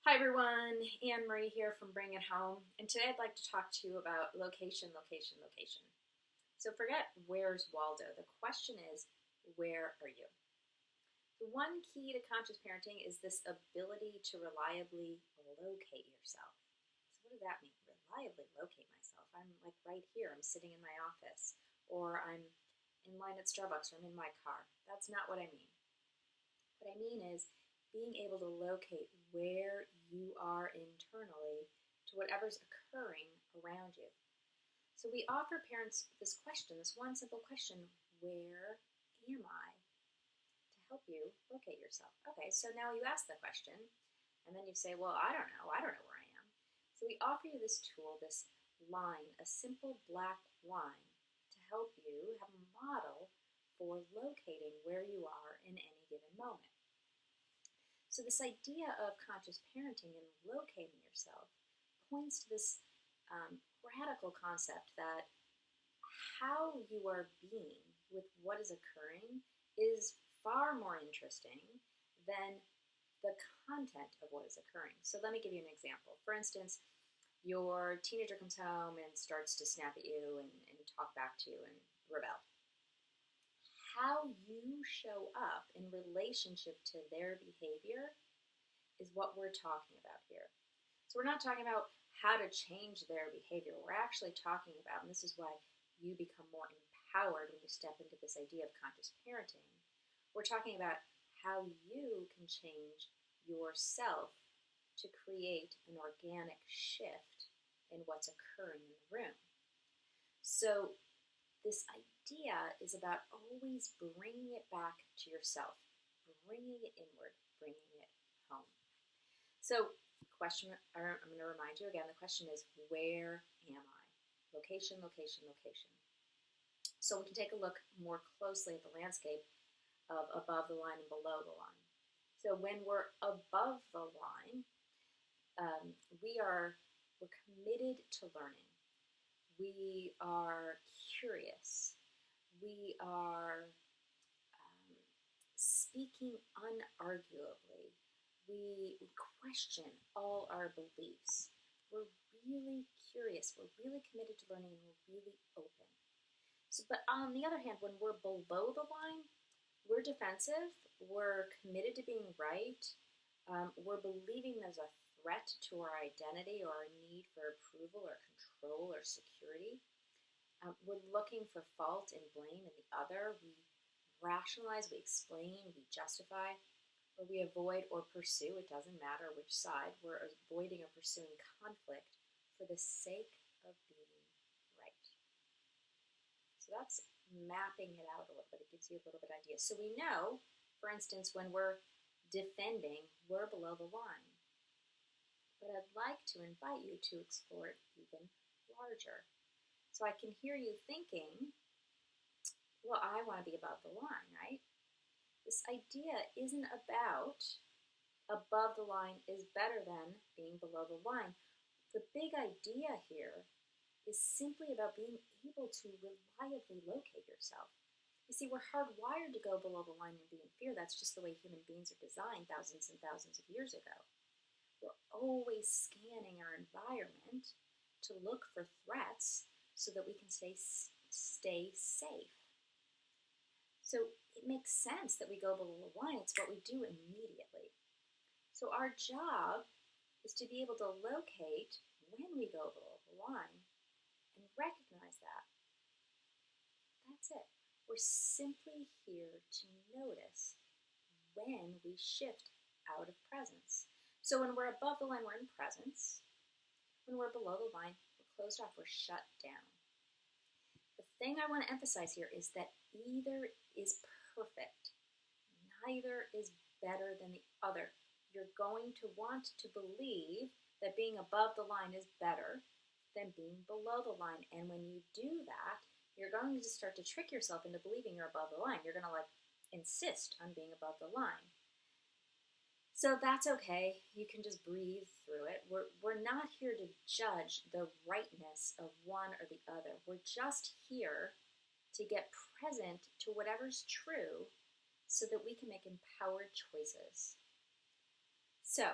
Hi everyone, Annmarie here from Bring It Home, and today I'd like to talk to you about location, location, location. So forget where's Waldo. The question is, where are you? The one key to conscious parenting is this ability to reliably locate yourself. So what does that mean? Reliably locate myself. I'm like right here. I'm sitting in my office, or I'm in line at Starbucks, or I'm in my car. That's not what I mean. What I mean is being able to locate where you are internally to whatever's occurring around you. So we offer parents this question, this one simple question, where am I, to help you locate yourself. Okay, so now you ask the question, and then you say, well, I don't know where I am. So we offer you this tool, this line, a simple black line, to help you have a model for locating where you are in any given moment. So this idea of conscious parenting and locating yourself points to this radical concept that how you are being with what is occurring is far more interesting than the content of what is occurring. So let me give you an example. For instance, your teenager comes home and starts to snap at you and talk back to you and rebel. How you show up in relationship to their behavior is what we're talking about here. So we're not talking about how to change their behavior. We're actually talking about, and this is why you become more empowered when you step into this idea of conscious parenting, we're talking about how you can change yourself to create an organic shift in what's occurring in the room. So this idea is about always bringing it back to yourself, bringing it inward, bringing it home. So question, I'm going to remind you again, the question is, where am I? Location, location, location. So we can take a look more closely at the landscape of above the line and below the line. So when we're above the line, we're committed to learning. We are curious. We are speaking unarguably. We question all our beliefs. We're really curious. We're really committed to learning, and we're really open. So, but on the other hand, when we're below the line, we're defensive. We're committed to being right. We're believing there's a threat to our identity or our need for approval or control or security. We're looking for fault and blame in the other. We rationalize, we explain, we justify, or we avoid or pursue, it doesn't matter which side, we're avoiding or pursuing conflict for the sake of being right. So that's mapping it out a little bit. It gives you a little bit of idea. So we know, for instance, when we're defending, we're below the line. But I'd like to invite you to explore it even larger. So I can hear you thinking, well, I want to be above the line, right? This idea isn't about above the line is better than being below the line. The big idea here is simply about being able to reliably locate yourself. You see, we're hardwired to go below the line and be in fear. That's just the way human beings are designed thousands and thousands of years ago. We're always scanning our environment to look for threats so that we can stay safe. So it makes sense that we go below the line. It's what we do immediately. So our job is to be able to locate when we go below the line and recognize that. That's it. We're simply here to notice when we shift out of presence. So when we're above the line, we're in presence. When we're below the line, we're closed off, we're shut down. The thing I want to emphasize here is that either is perfect. Neither is better than the other. You're going to want to believe that being above the line is better than being below the line. And when you do that, you're going to start to trick yourself into believing you're above the line. You're going to insist on being above the line. So that's okay. You can just breathe through it. We're not here to judge the rightness of one or the other. We're just here to get present to whatever's true so that we can make empowered choices. So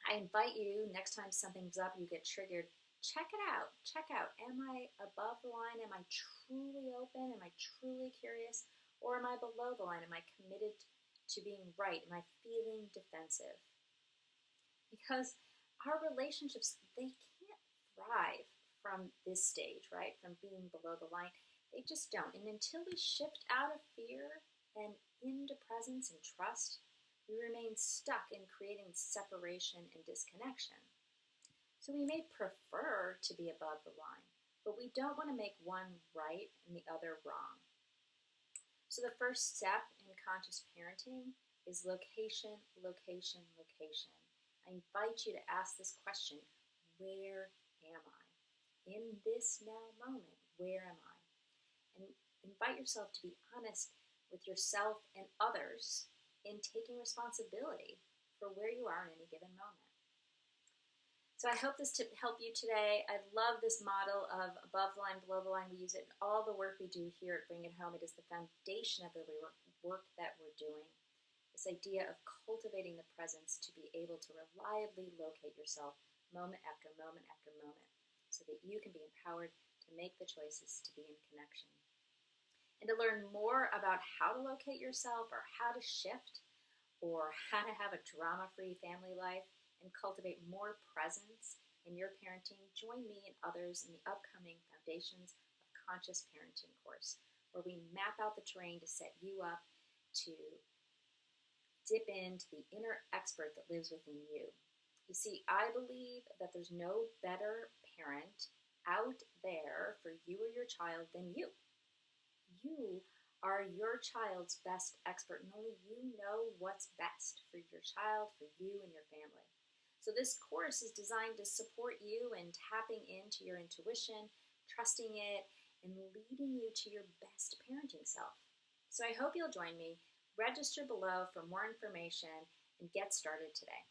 I invite you, next time something's up, you get triggered, check it out. Check out, am I above the line? Am I truly open? Am I truly curious? Or am I below the line? Am I committed to being right? Am I feeling defensive? Because our relationships, they can't thrive from this stage, right? From being below the line. They just don't. And until we shift out of fear and into presence and trust, we remain stuck in creating separation and disconnection. So we may prefer to be above the line, but we don't want to make one right and the other wrong. So the first step in conscious parenting is location, location, location. I invite you to ask this question: where am I? In this now moment, where am I? And invite yourself to be honest with yourself and others in taking responsibility for where you are in any given moment. So I hope this to help you today. I love this model of above the line, below the line. We use it in all the work we do here at Bring It Home. It is the foundation of the work that we're doing. This idea of cultivating the presence to be able to reliably locate yourself moment after moment after moment so that you can be empowered to make the choices to be in connection. And to learn more about how to locate yourself or how to shift or how to have a drama-free family life and cultivate more presence in your parenting, join me and others in the upcoming Foundations of Conscious Parenting course, where we map out the terrain to set you up to dip into the inner expert that lives within you. You see, I believe that there's no better parent out there for you or your child than you. You are your child's best expert, and only you know what's best for your child, for you, and your family. So this course is designed to support you in tapping into your intuition, trusting it, and leading you to your best parenting self. So I hope you'll join me. Register below for more information and get started today.